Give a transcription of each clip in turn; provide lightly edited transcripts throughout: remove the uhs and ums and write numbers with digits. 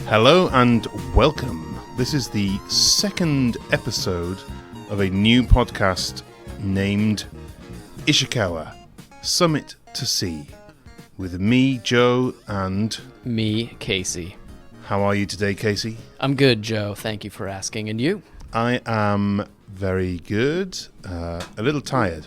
Hello and welcome. This is the second episode of a new podcast named Ishikawa, Summit to Sea, with me, Joe, and... Me, Casey. How are you today, Casey? I'm good, Joe. Thank you for asking. And you? I am very good. A little tired.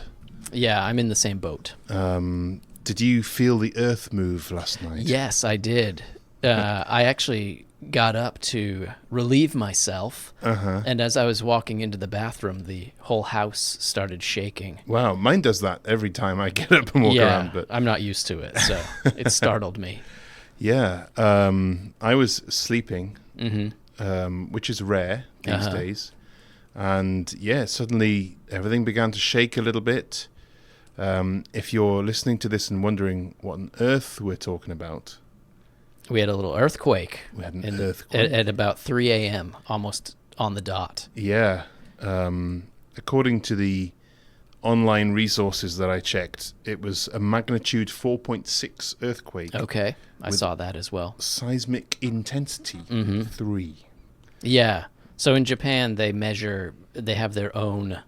Yeah, I'm in the same boat. Did you feel the earth move last night? Yes, I did. I actually got up to relieve myself, and as I was walking into the bathroom, the whole house started shaking. Wow, mine does that every time I get up and walk around. But I'm not used to it, so it startled me. Yeah, I was sleeping, which is rare these days. And yeah, suddenly everything began to shake a little bit. If you're listening to this and wondering what on earth we're talking about, we had a little earthquake. We had an earthquake. At about 3 a.m., almost on the dot. Yeah. According to the online resources that I checked, it was a magnitude 4.6 earthquake. Okay, I saw that as well. Seismic intensity 3. Yeah. So in Japan, they have their own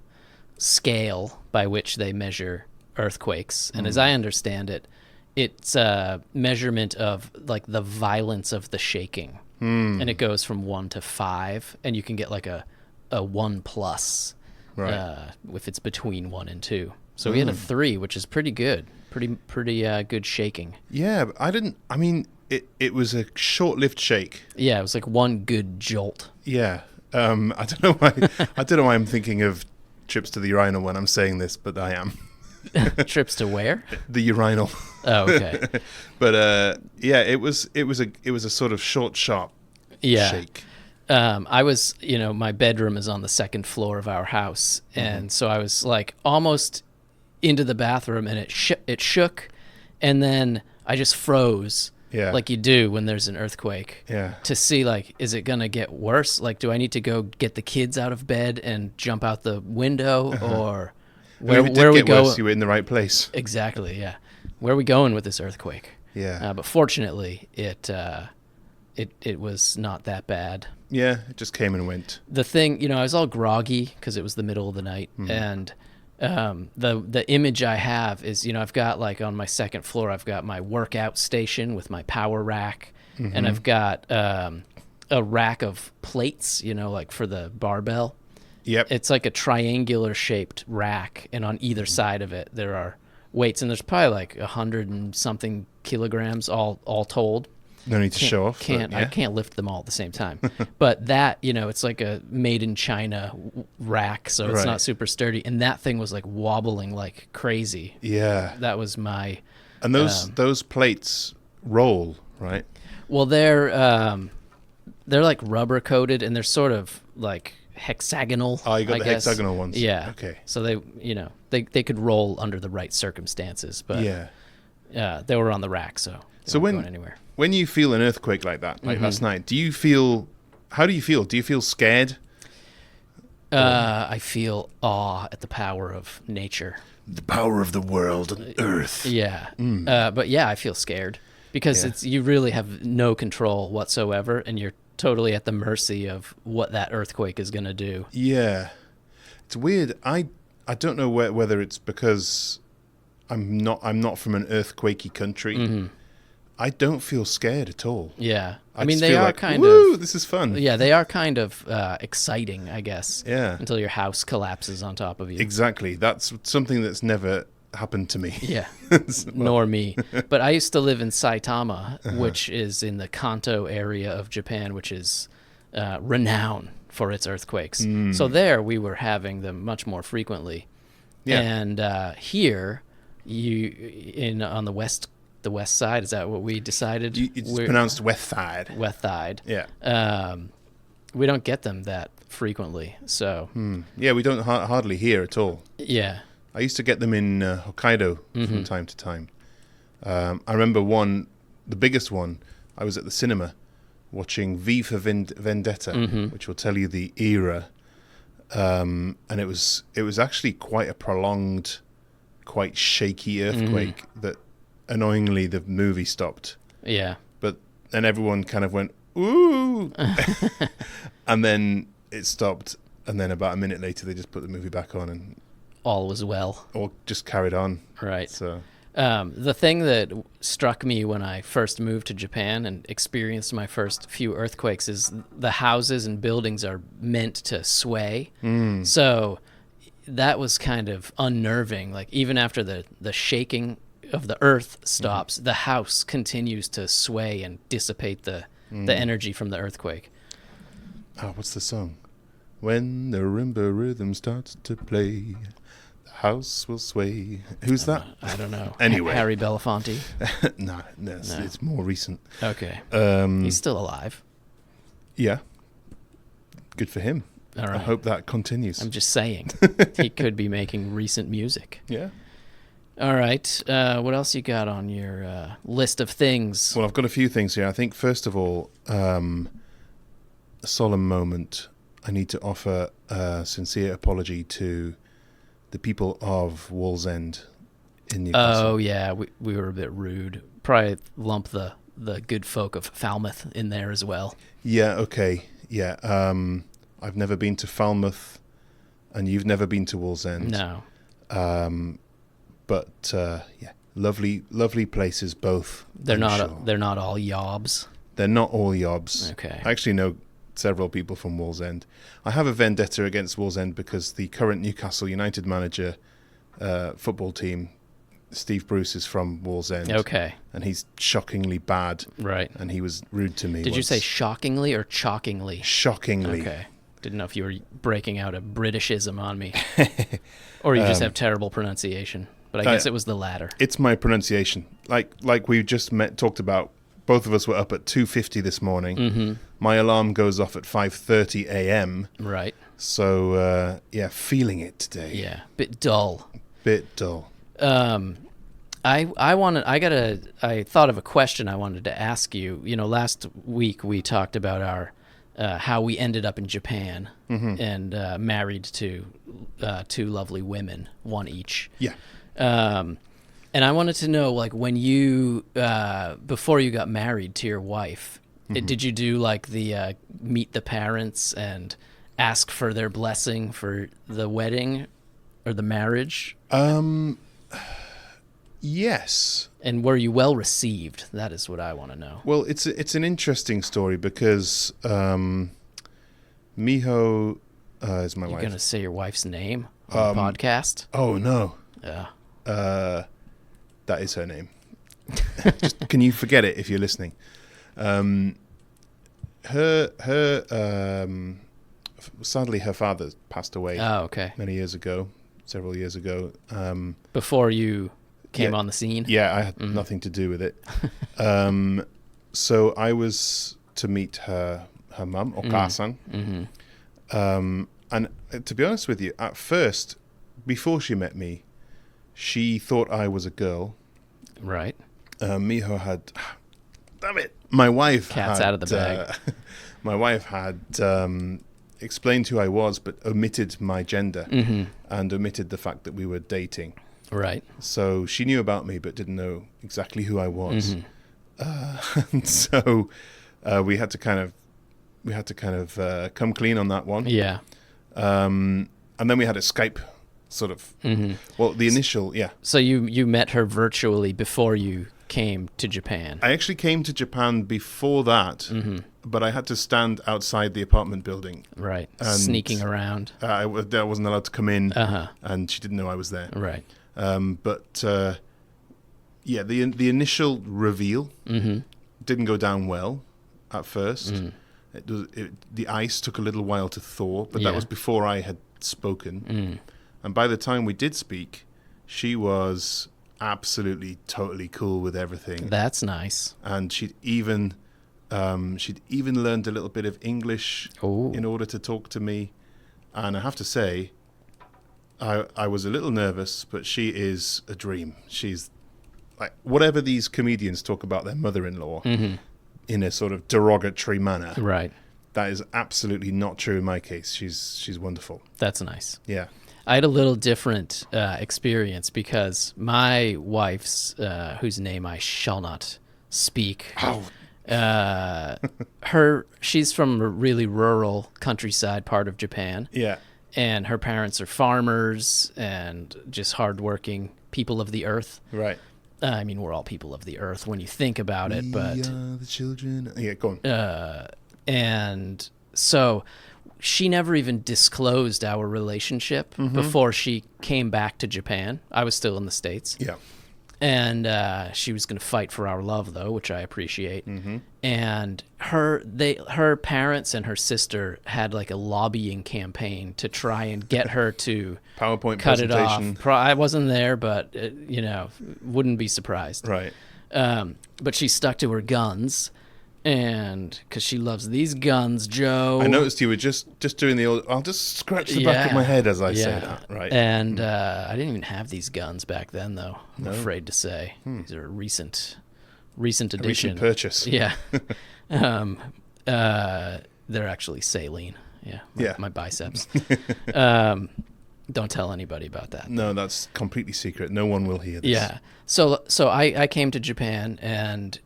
scale by which they measure earthquakes. And as I understand it, it's a measurement of like the violence of the shaking. And it goes from 1 to 5, and you can get like a 1 plus if it's between 1 and 2. So we had a 3, which is pretty good. Pretty good shaking. Yeah, but it was a short-lived shake. Yeah, it was like one good jolt. Yeah. I don't know why I'm thinking of trips to the urinal when I'm saying this, but I am. Trips to where? The urinal. Oh, okay. But yeah, it was a sort of short, sharp shake. I was, my bedroom is on the second floor of our house, and so I was like almost into the bathroom, and it shook, and then I just froze. Yeah. Like you do when there's an earthquake. Yeah. To see, like, is it going to get worse? Like, do I need to go get the kids out of bed and jump out the window? Or where are we going? You were in the right place. Exactly, yeah. Where are we going with this earthquake? Yeah. But fortunately, it was not that bad. Yeah, it just came and went. The thing, I was all groggy because it was the middle of the night. And the image I have is, I've got like on my second floor, I've got my workout station with my power rack, and I've got a rack of plates, like for the barbell. Yep. It's like a triangular shaped rack, and on either side of it there are weights, and there's probably like 100 and something kilograms all told. No need to show off. I can't lift them all at the same time. But that, it's like a made in China rack, so it's not super sturdy. And that thing was like wobbling like crazy. Yeah. That was my... And those plates roll, right? Well, they're like rubber coated, and they're sort of like hexagonal. Oh, you got the hexagonal ones. Yeah. Okay. So they could roll under the right circumstances, but they were on the rack, so they weren't going anywhere. When you feel an earthquake like that, like last night, how do you feel? Do you feel scared? I feel awe at the power of nature. The power of the world and earth. Yeah. But yeah, I feel scared because you really have no control whatsoever, and you're totally at the mercy of what that earthquake is going to do. Yeah. It's weird. I don't know whether it's because I'm not from an earthquakey country. I don't feel scared at all. Yeah. I mean, they are like, kind woo, of... this is fun. Yeah, they are kind of exciting, I guess. Yeah. Until your house collapses on top of you. Exactly. That's something that's never happened to me. Yeah. Nor me. But I used to live in Saitama, which is in the Kanto area of Japan, which is renowned for its earthquakes. So there we were having them much more frequently. Yeah. And here, on the west side, is that what we decided? It's pronounced West Side. West Side. Yeah. We don't get them that frequently, so... Yeah, we don't hardly hear at all. Yeah. I used to get them in Hokkaido from time to time. I remember the biggest one, I was at the cinema watching V for Vendetta, which will tell you the era. And it was actually quite a prolonged, quite shaky earthquake that annoyingly the movie stopped. Yeah. But then everyone kind of went, ooh. And then it stopped. And then about a minute later, they just put the movie back on and All was well. all just carried on. Right. So, The thing that struck me when I first moved to Japan and experienced my first few earthquakes is the houses and buildings are meant to sway. So that was kind of unnerving. Like even after the shaking of the earth stops, the house continues to sway and dissipate the energy from the earthquake. what's the song? When the marimba rhythm starts to play, the house will sway. Who's that? I don't know. Anyway. Harry Belafonte. No, it's more recent. Okay. Um, He's still alive. Yeah. Good for him. All I right. hope that continues. I'm just saying. He could be making recent music. Yeah. All right. What else you got on your list of things? Well, I've got a few things here. I think, first of all, a solemn moment. I need to offer a sincere apology to the people of Wallsend in Newcastle. Oh, yeah. We were a bit rude. Probably lump the good folk of Falmouth in there as well. Yeah, okay. Yeah. I've never been to Falmouth, and you've never been to Wallsend. No. But yeah, lovely places both. They're I'm not sure. they're not all yobs. They're not all yobs. Okay. I actually know several people from Wallsend. I have a vendetta against Wallsend because the current Newcastle United manager, football team, Steve Bruce, is from Wallsend. Okay. And he's shockingly bad. Right. And he was rude to me. Did you once. say shockingly or shockingly? Shockingly. Okay. Didn't know if you were breaking out a Britishism on me. Or you just have terrible pronunciation. But I guess it was the latter. It's my pronunciation. Like we just talked about, both of us were up at 2:50 this morning. Mm-hmm. My alarm goes off at 5:30 a.m. Right. So, yeah, feeling it today. Yeah. Bit dull. Bit dull. I thought of a question I wanted to ask you. You know, last week we talked about our how we ended up in Japan and married to two lovely women, one each. Yeah. And I wanted to know, like, when you before you got married to your wife, did you do like the meet the parents and ask for their blessing for the wedding or the marriage? Yes. And were you well received? That is what I want to know. Well, it's an interesting story because Miho is my You're wife. going to say your wife's name on the podcast? Oh no, Yeah. that is her name. Just can you forget it if you're listening? Sadly, her father passed away Oh, okay. several years ago. Before you came Yeah. on the scene? Yeah, I had nothing to do with it. So I was to meet her mum, Okasan. And to be honest with you, at first, before she met me, she thought I was a girl. Right. Miho had... Damn it! My wife Cat's had, out of the bag. My wife had explained who I was, but omitted my gender and omitted the fact that we were dating. Right. So she knew about me, but didn't know exactly who I was. And so we had to kind of come clean on that one. Yeah. And then we had a Skype sort of. Well, the initial, yeah. So you met her virtually before you came to Japan? I actually came to Japan before that, but I had to stand outside the apartment building. Right. And Sneaking around. I wasn't allowed to come in, Uh-huh. and she didn't know I was there. Right. But yeah, the initial reveal didn't go down well at first. The ice took a little while to thaw, but Yeah. that was before I had spoken. And by the time we did speak, she was absolutely, totally cool with everything. That's nice. And she'd even learned a little bit of English Ooh. in order to talk to me. And I have to say, I was a little nervous, but she is a dream. She's like, whatever these comedians talk about their mother-in-law in a sort of derogatory manner, Right. that is absolutely not true in my case. She's wonderful. That's nice. Yeah. I had a little different experience because my wife's, whose name I shall not speak, she's from a really rural countryside part of Japan, Yeah. and her parents are farmers and just hardworking people of the earth. Right. I mean, we're all people of the earth when you think about it, but We are the children. Yeah, go on. and so she never even disclosed our relationship before she came back to Japan. I was still in the States. Yeah. And she was going to fight for our love, though, which I appreciate. And her parents and her sister had like a lobbying campaign to try and get her to PowerPoint cut it presentation. off. I wasn't there, but wouldn't be surprised. Right. But she stuck to her guns, and because she loves these guns, Joe. I noticed you were just doing the old. I'll just scratch the back of my head as I say that. Right. And I didn't even have these guns back then, though. I'm No. afraid to say these are a recent A addition. recent purchase. Yeah. They're actually saline. Yeah. Yeah. My biceps. Don't tell anybody about that. No, that's completely secret. No one will hear this. Yeah. So I came to Japan, and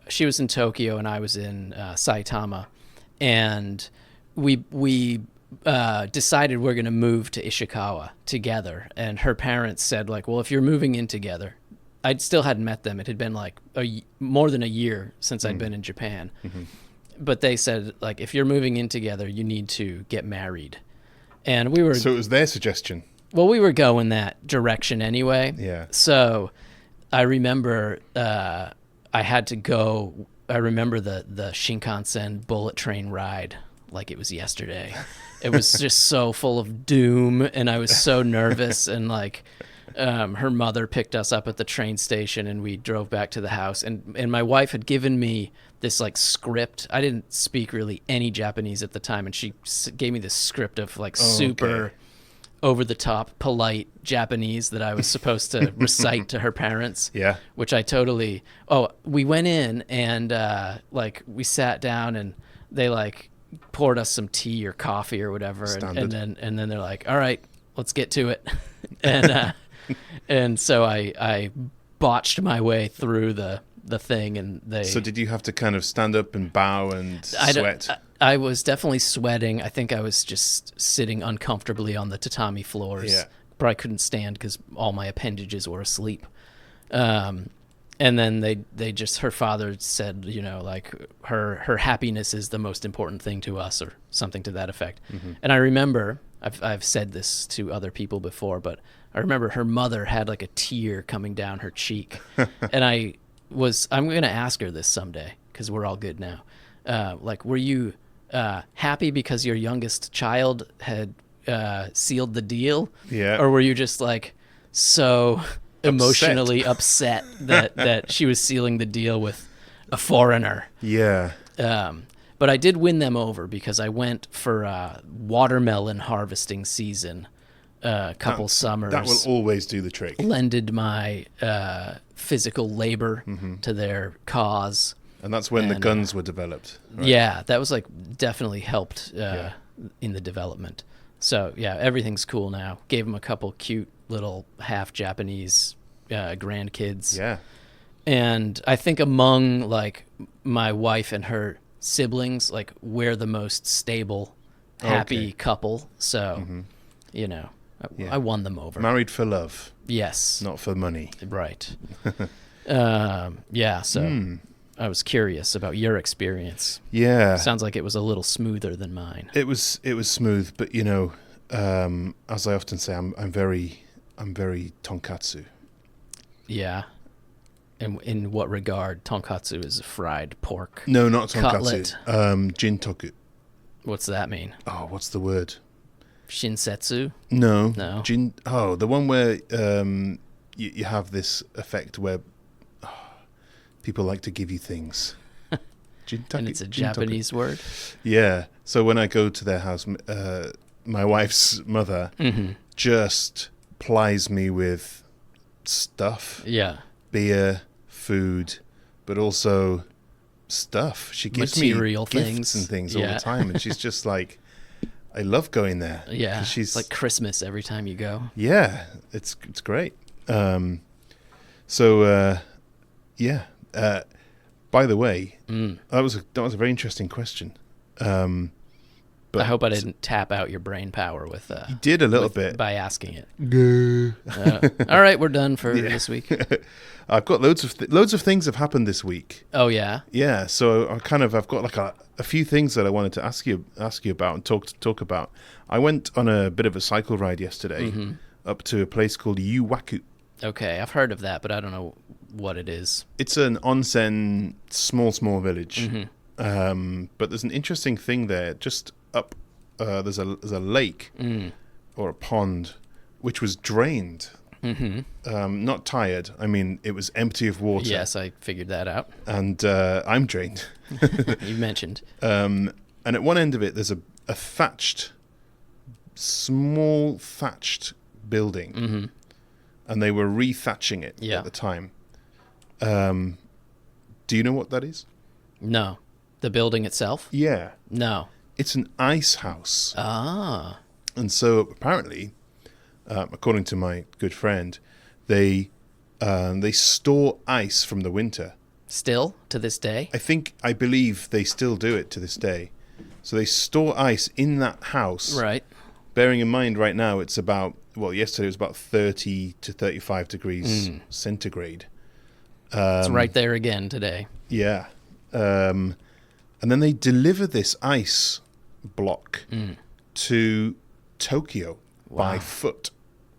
she was in Tokyo and I was in Saitama, and we decided we're going to move to Ishikawa together. And her parents said, like, well, if you're moving in together, I still hadn't met them. It had been like more than a year since I'd been in Japan. But they said, like, if you're moving in together, you need to get married. And we were So it was their suggestion. well, we were going that direction anyway. Yeah. So I remember I had to go. I remember the Shinkansen bullet train ride like it was yesterday. It was just so full of doom, and I was so nervous. And like, her mother picked us up at the train station, and we drove back to the house. And my wife had given me this like script. I didn't speak really any Japanese at the time, and she gave me this script of like super over the top, polite Japanese that I was supposed to recite to her parents. Yeah. Which I totally. Oh, we went in and like we sat down, and they like poured us some tea or coffee or whatever, and then they're like, "All right, let's get to it," and and so I botched my way through the thing, and they. So did you have to kind of stand up and bow and sweat? I was definitely sweating. I think I was just sitting uncomfortably on the tatami floors. Yeah. Probably couldn't stand because all my appendages were asleep. And then they just, her father said, you know, like her happiness is the most important thing to us, or something to that effect. And I remember, I've said this to other people before, but I remember her mother had like a tear coming down her cheek. And I'm going to ask her this someday, because we're all good now. Like, were you happy because your youngest child had sealed the deal? Yeah. Or were you just like so emotionally upset that she was sealing the deal with a foreigner? Yeah. But I did win them over, because I went for watermelon harvesting season a couple summers. That will always do the trick. Lended my physical labor to their cause. And that's when the guns were developed. Right? Yeah, that was like definitely helped in the development. So yeah, everything's cool now. Gave him a couple cute little half Japanese grandkids. Yeah. And I think among like my wife and her siblings, like we're the most stable, happy couple. So, you know, I won them over. Married for love, Yes. not for money. Right. Yeah. So I was curious about your experience. Yeah. Sounds like it was a little smoother than mine. It was smooth, but you know, as I often say, I'm very tonkatsu. Yeah. And in what regard? Tonkatsu is fried pork. No, not tonkatsu. Cutlet. Jintoku. What's that mean? Oh, what's the word? Shinsetsu? No. No. The one where you have this effect where people like to give you things. And it's a Japanese word? Yeah. So when I go to their house, my wife's mother just plies me with stuff. Yeah. Beer, food, but also stuff. She gives Material me things. gifts and things all the time, and she's just like, I love going there. Yeah. She's like Christmas every time you go. Yeah, it's great. By By the way, that was a very interesting question. But I hope I didn't tap out your brain power with you did a little bit by asking it. All right, we're done for this week. I've got loads of things have happened this week. Oh yeah, Yeah. So I've got like a few things that I wanted to ask you about and talk about. I went on a bit of a cycle ride yesterday up to a place called Yuwaku. Okay, I've heard of that, but I don't know what it is. It's an onsen, small village. But there's an interesting thing there. Just up, there's a lake or a pond which was drained. Not tired. I mean, it was empty of water. Yes, I figured that out. And I'm drained. You mentioned. And at one end of it, there's a small thatched building. And they were re-thatching it at the time. Do you know what that is? No. The building itself? Yeah. No. It's an ice house. Ah. And so apparently, according to my good friend, they store ice from the winter. Still, to this day? I believe they still do it to this day. So they store ice in that house. Right. Bearing in mind right now it's yesterday it was about 30 to 35 degrees centigrade. It's right there again today. Yeah. And then they deliver this ice block to Tokyo by foot.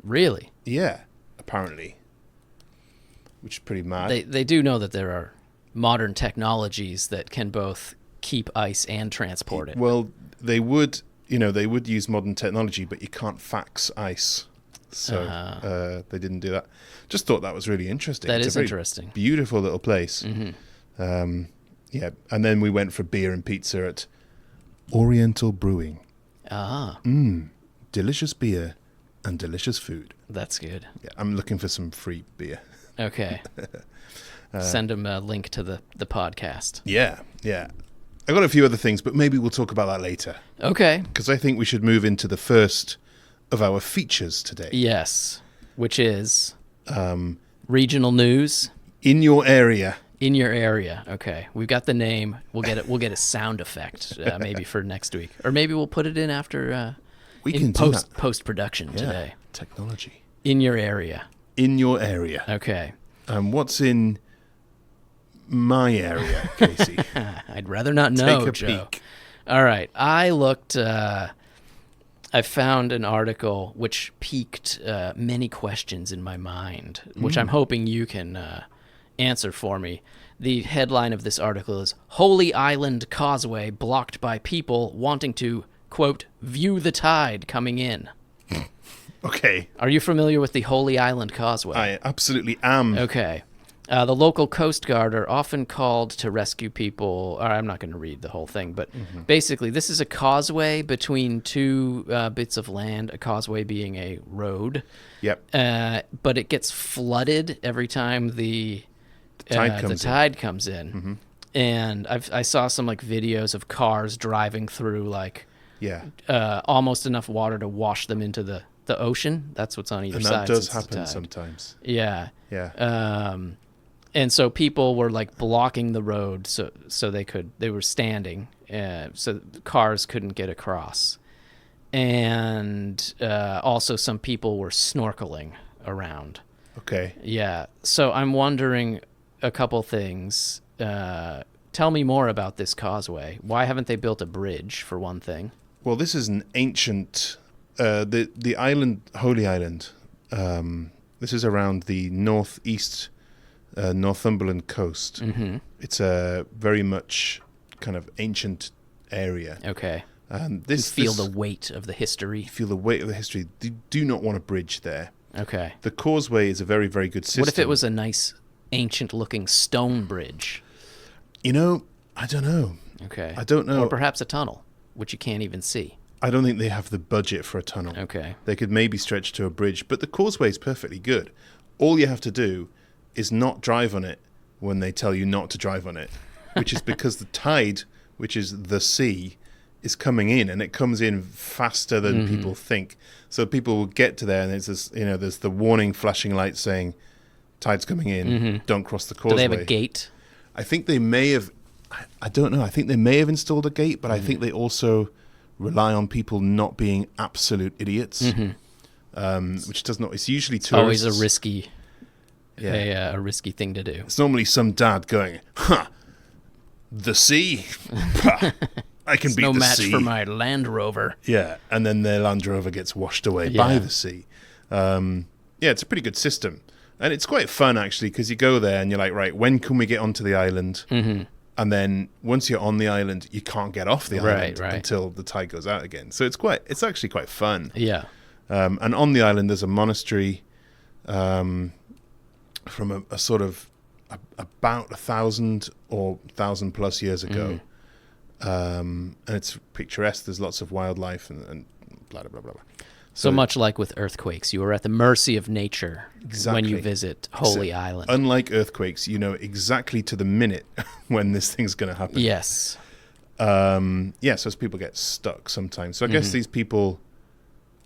Really? Yeah, apparently. Which is pretty mad. They do know that there are modern technologies that can both keep ice and transport it. Well, they would use modern technology, but you can't fax ice. So they didn't do that. Just thought that was really interesting. That it's is a very interesting. Beautiful little place. Yeah, and then we went for beer and pizza at Oriental Brewing. Ah. Delicious beer and delicious food. That's good. Yeah, I'm looking for some free beer. Okay. Send them a link to the podcast. Yeah. I got a few other things, but maybe we'll talk about that later. Okay. Because I think we should move into the first of our features today. Yes, which is regional news. In your area. In your area. Okay. We've got the name. We'll get a sound effect maybe for next week. Or maybe we'll put it in after we can post-production today. Technology. In your area. In your area. Okay. What's in my area, Casey? I'd rather not know, Take a Joe. peek. All right. I looked... I found an article which piqued many questions in my mind, which I'm hoping you can answer for me. The headline of this article is Holy Island Causeway blocked by people wanting to, quote, view the tide coming in. Okay. Are you familiar with the Holy Island Causeway? I absolutely am. Okay. The local Coast Guard are often called to rescue people. I'm not going to read the whole thing, but basically this is a causeway between two bits of land, a causeway being a road. Yep. But it gets flooded every time the tide comes in. And I saw some like videos of cars driving through almost enough water to wash them into the ocean. That's what's on either side. And that does happen sometimes. Yeah. Yeah. And so people were like blocking the road so they were standing so cars couldn't get across. And also some people were snorkeling around. Okay. Yeah. So I'm wondering a couple things. Tell me more about this causeway. Why haven't they built a bridge, for one thing? Well, this is an ancient the island, Holy Island. This is around the northeast Northumberland coast. It's a very much kind of ancient area. Okay. And you feel the weight of the history. You feel the weight of the history. You do not want a bridge there. Okay. The causeway is a very, very good system. What if it was a nice, ancient-looking stone bridge? I don't know. Okay. I don't know. Or perhaps a tunnel, which you can't even see. I don't think they have the budget for a tunnel. Okay. They could maybe stretch to a bridge, but the causeway is perfectly good. All you have to do is not drive on it when they tell you not to drive on it, which is because the tide, which is the sea, is coming in, and it comes in faster than people think. So people will get to there, and there's the warning flashing light saying, "Tide's coming in. Don't cross the causeway." Do they have a gate? I think they may have. I don't know. I think they may have installed a gate, but I think they also rely on people not being absolute idiots, which does not. It's usually tourists. Always a risky, a risky thing to do. It's normally some dad going, "Huh, the sea. Pah, I can It's beat no the match sea." for my Land Rover. Yeah, and then their Land Rover gets washed away by the sea. Yeah, it's a pretty good system. And it's quite fun, actually, because you go there and you're like, right, when can we get onto the island? Mm-hmm. And then once you're on the island, you can't get off the island until the tide goes out again. So it's actually quite fun. Yeah. And on the island, there's a monastery from a sort of about 1,000 or 1,000 plus years ago. And it's picturesque. There's lots of wildlife and blah, blah, blah, blah. So much like with earthquakes, you are at the mercy of nature when you visit Holy Island. Unlike earthquakes, you know exactly to the minute when this thing's going to happen. Yes. So people get stuck sometimes. So I guess these people,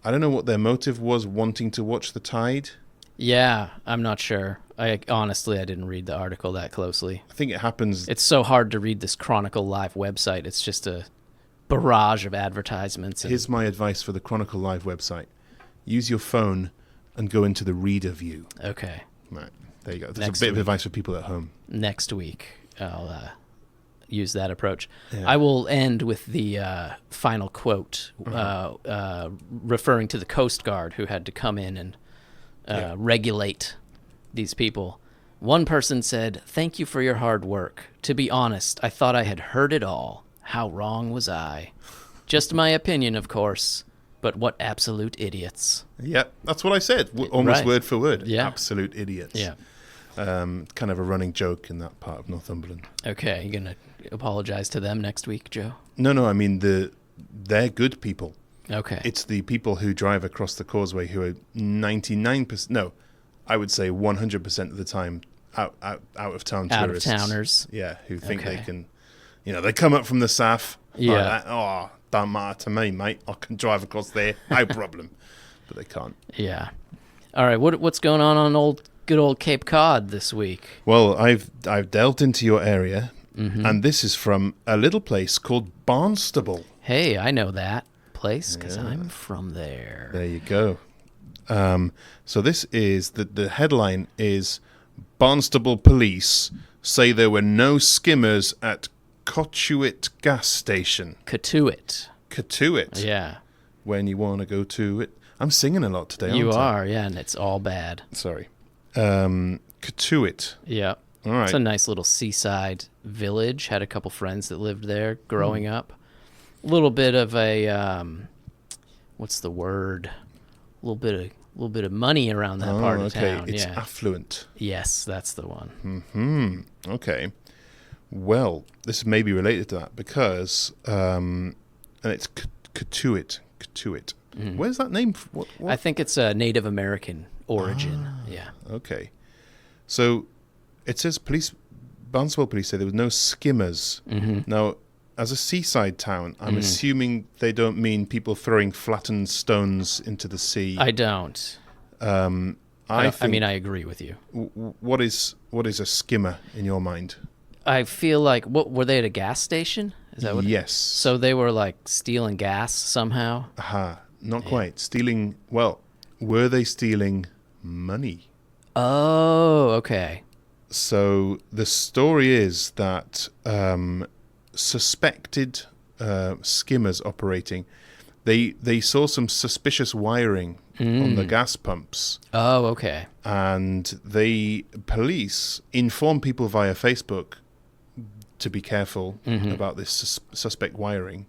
I don't know what their motive was wanting to watch the tide. Yeah, I'm not sure. Honestly, I didn't read the article that closely. I think it happens. It's so hard to read this Chronicle Live website. It's just a barrage of advertisements. Here's my advice for the Chronicle Live website. Use your phone and go into the reader view. Okay. Right, there you go. There's a bit of advice for people at home. Next week, I'll use that approach. Yeah. I will end with the final quote, referring to the Coast Guard who had to come in and regulate these people. One person said, "Thank you for your hard work. To be honest, I thought I had heard it all. How wrong was I? Just my opinion, of course, but what absolute idiots." Yeah, that's what I said, almost word for word. Yeah. Absolute idiots. Yeah. Kind of a running joke in that part of Northumberland. Okay, you going to apologize to them next week, Joe? No, I mean, they're good people. Okay. It's the people who drive across the causeway who are 99%, no, I would say 100% of the time out of town tourists. Out of towners. Yeah, who think they can, they come up from the south. Yeah. Oh, don't matter to me, mate. I can drive across there, no problem. But they can't. Yeah. All right, what's going on good old Cape Cod this week? Well, I've delved into your area, and this is from a little place called Barnstable. Hey, I know that place because I'm from there. There you go. So this is, the headline is, Barnstable police say there were no skimmers at Cotuit gas station. Cotuit. Yeah. When you want to go to it. I'm singing a lot today, aren't I? You are, yeah, and it's all bad. Sorry. Cotuit. Yeah. All right. It's a nice little seaside village. Had a couple friends that lived there growing up. A little bit of a, what's the word? A little bit of money around that part of town. It's affluent. Yes, that's the one. Okay. Well, this may be related to that because, and it's Cotuit. Where's that name? What? I think it's a Native American origin. Yeah. Okay. So it says Barnstable police say there was no skimmers. Now, as a seaside town, I'm assuming they don't mean people throwing flattened stones into the sea. I don't. I agree with you. What is a skimmer in your mind? I feel like, were they at a gas station? Is that what? Yes. So they were like stealing gas somehow? Aha, not quite. Stealing, well, were they stealing money? Oh, okay. So the story is that suspected skimmers operating, they saw some suspicious wiring on the gas pumps. Oh, okay. And police informed people via Facebook to be careful about this suspect wiring.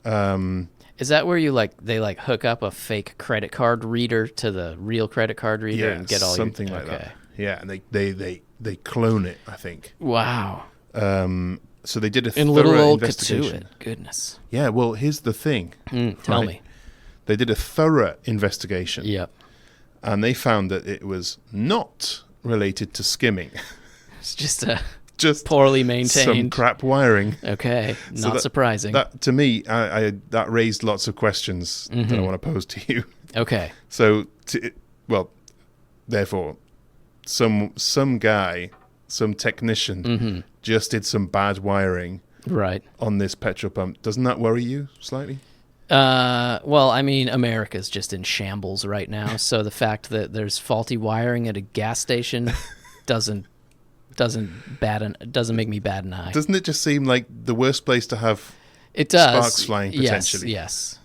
Is that where they hook up a fake credit card reader to the real credit card reader and get all something like that? Yeah, and they clone it, I think. Wow. So they did a in thorough little old investigation. Cotuit. Goodness. Yeah, well, here's the thing. Tell me. They did a thorough investigation. Yep. And they found that it was not related to skimming. It's just poorly maintained. Some crap wiring. Okay, not surprising. That to me, that raised lots of questions that I want to pose to you. Okay. So, therefore, some guy some technician just did some bad wiring Right. on this petrol pump. Doesn't that worry you slightly? Well, I mean, America's just in shambles right now, so the fact that there's faulty wiring at a gas station doesn't make me bat an eye. Doesn't it just seem like the worst place to have It does. sparks flying potentially? Yes.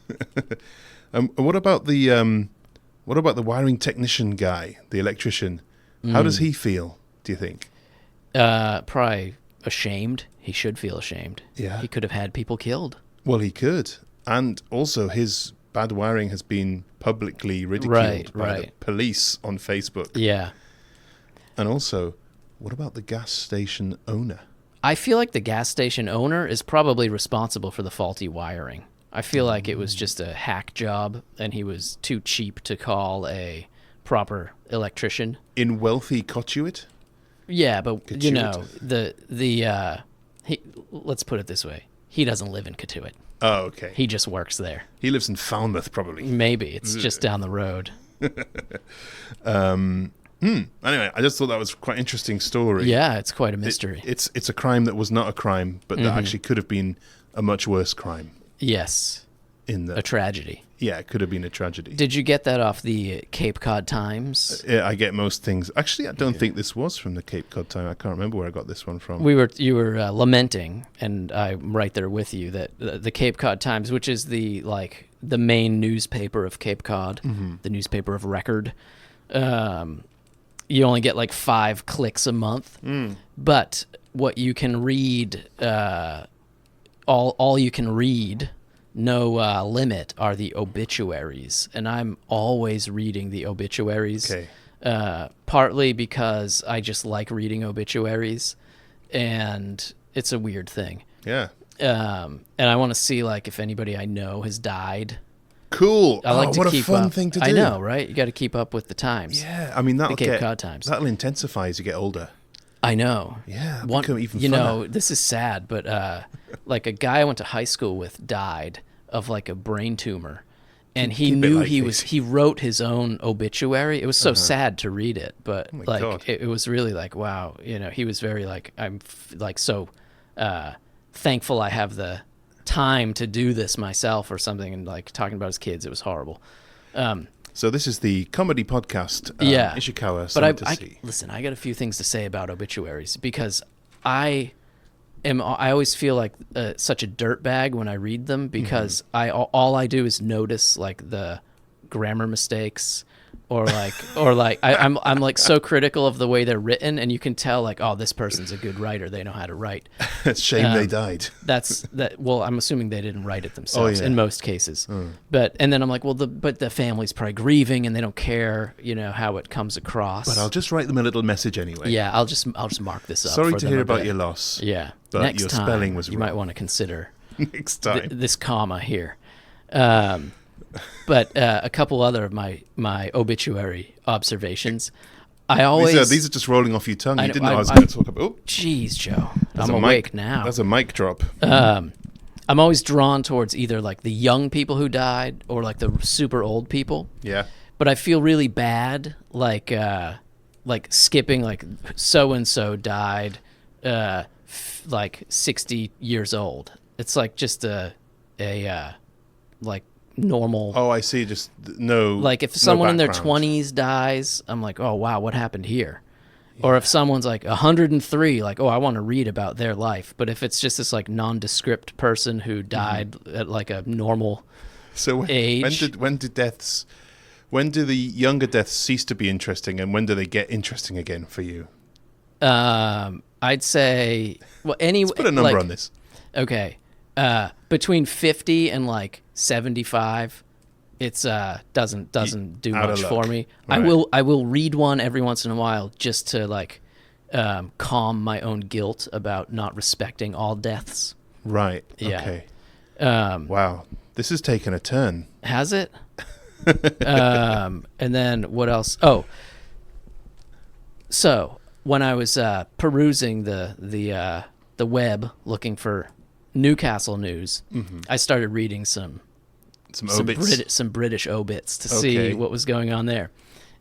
What about the wiring technician guy, the electrician? How does he feel, do you think? Probably ashamed. He should feel ashamed. Yeah. He could have had people killed. Well, he could. And also his bad wiring has been publicly ridiculed by the police on Facebook. Yeah. And also, what about the gas station owner? I feel like the gas station owner is probably responsible for the faulty wiring. I feel like it was just a hack job, and he was too cheap to call a proper electrician. In wealthy Cotuit? Yeah, but Cotuit. you know, let's put it this way: he doesn't live in Cotuit. Oh, okay. He just works there. He lives in Falmouth, probably. Maybe it's just down the road. Anyway, I just thought that was quite an interesting story. Yeah, it's quite a mystery. It's a crime that was not a crime, but that actually could have been a much worse crime. Yes, a tragedy. Yeah, it could have been a tragedy. Did you get that off the Cape Cod Times? Yeah, I get most things. Actually, I don't think this was from the Cape Cod Times. I can't remember where I got this one from. You were lamenting, and I'm right there with you, that the Cape Cod Times, which is the main newspaper of Cape Cod, the newspaper of record, you only get like 5 clicks a month. But what you can read, all you can read, no limit, are the obituaries, and I'm always reading the obituaries. Okay. Partly because I just like reading obituaries, and it's a weird thing. Yeah. And I want to see like if anybody I know has died. Cool. I like to what keep a fun up. thing to do. I know, right? You got to keep up with the times. Yeah, I mean the Cape Cod Times. That'll intensify as you get older. I know. Yeah, become even you funner. know, this is sad, but like a guy I went to high school with died of like a brain tumor, and he Keep it knew light, he wrote his own obituary. It was so sad to read it, but Oh my like God. it was really like, wow, you know, he was very like, so thankful I have the time to do this myself or something, and like talking about his kids. It was horrible. So this is the comedy podcast, Yeah. Ishikawa But Fantasy. listen, I got a few things to say about obituaries, because I always feel like such a dirtbag when I read them, because all I do is notice like the grammar mistakes, or I'm like so critical of the way they're written, and you can tell like, oh, this person's a good writer, they know how to write. It's shame they died. Well, I'm assuming they didn't write it themselves yeah. in most cases. But then I'm like, well, but the family's probably grieving, and they don't care, you know, how it comes across. But I'll just write them a little message anyway. Yeah, I'll just mark this up. Sorry for to them hear a about bit. your loss. Yeah, but next your time, spelling was you wrong. might want to consider Next time. this comma here. But a couple other of my obituary observations. I always These are just rolling off your tongue. I You know, didn't know I was I- going to talk about. Oh, Jeez, Joe, that's I'm a awake mic, now. That's a mic drop. I'm always drawn towards either like the young people who died or like the super old people. Yeah. But I feel really bad, like skipping like so and so died, like 60 years old. It's like just a like normal. Oh, I see. Just no. Like if no someone in their background. 20s dies, I'm like, oh wow, what happened here? Or if someone's like 103, like, oh, I want to read about their life. But if it's just this like nondescript person who died at like a normal So age. when do the younger deaths cease to be interesting, and when do they get interesting again for you? I'd say, well, Let's put a number on this. Okay, between 50 and like 75, it's doesn't do Out of much luck. for me. Right. I will read one every once in a while just to like calm my own guilt about not respecting all deaths. Right. Yeah. Okay. Wow. This has taken a turn. Has it? And then what else? Oh, so when I was perusing the web looking for Newcastle news, I started reading some British obits to see Okay. what was going on there,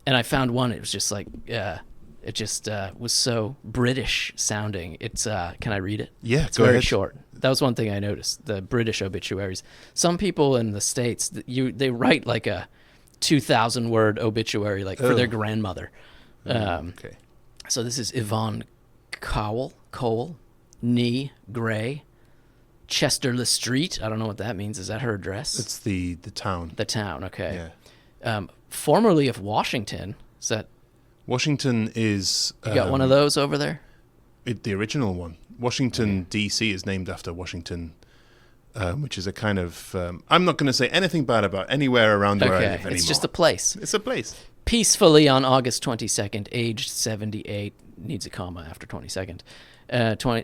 and I found one. It was just like It just was so British sounding. It's can I read it? Yeah, It's go very ahead. short. That was one thing I noticed. The British obituaries. Some people in the States, they write like a 2,000 word obituary, like for their grandmother. Okay. So this is Yvonne Cole, Nee Gray, Chesterless Street. I don't know what that means. Is that her address? It's the town. The town. Okay. Yeah. Formerly of Washington. Is that Washington is you got one of those over there? the original one. Washington D.C. is named after Washington, which is a kind of. I'm not going to say anything bad about anywhere around where I live anymore. It's just a place. It's a place. Peacefully on August 22nd, aged 78, needs a comma after 22nd,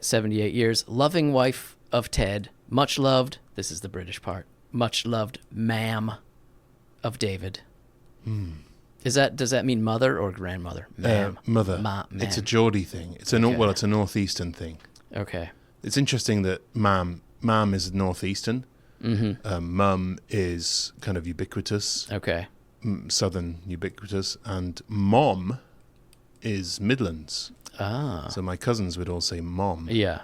78 years, loving wife of Ted, much loved, this is the British part, much loved ma'am of David. Does that mean mother or grandmother? Ma'am. Mother. Ma'am. It's a Geordie thing. It's a Okay. it's a northeastern thing. Okay. It's interesting that ma'am is northeastern. Mum is kind of ubiquitous, Okay. southern ubiquitous, and mom is Midlands. Ah. So my cousins would all say mom. Yeah.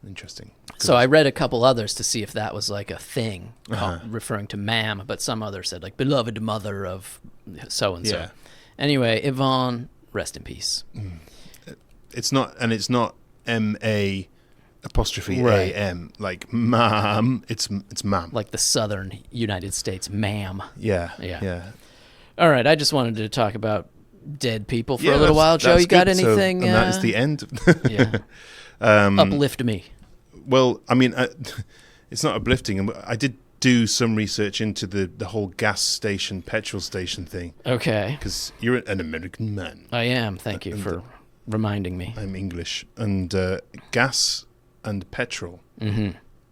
Interesting. So I read a couple others to see if that was like a thing referring to ma'am, but some others said like beloved mother of so and so. Yeah. Anyway, Yvonne, rest in peace. It's not M-A apostrophe Right. A-M, like ma'am. It's ma'am. Like the southern United States, ma'am. Yeah. Yeah. All right, I just wanted to talk about dead people for Yeah, a little that's- while. Joe, that's you got good. So- anything? and that is the end. Yeah. Uplift me. Well, I mean, it's not uplifting. I did do some research into the whole gas station, petrol station thing, Okay. because you're an American man. I am. Thank you for reminding me. I'm English. And gas and petrol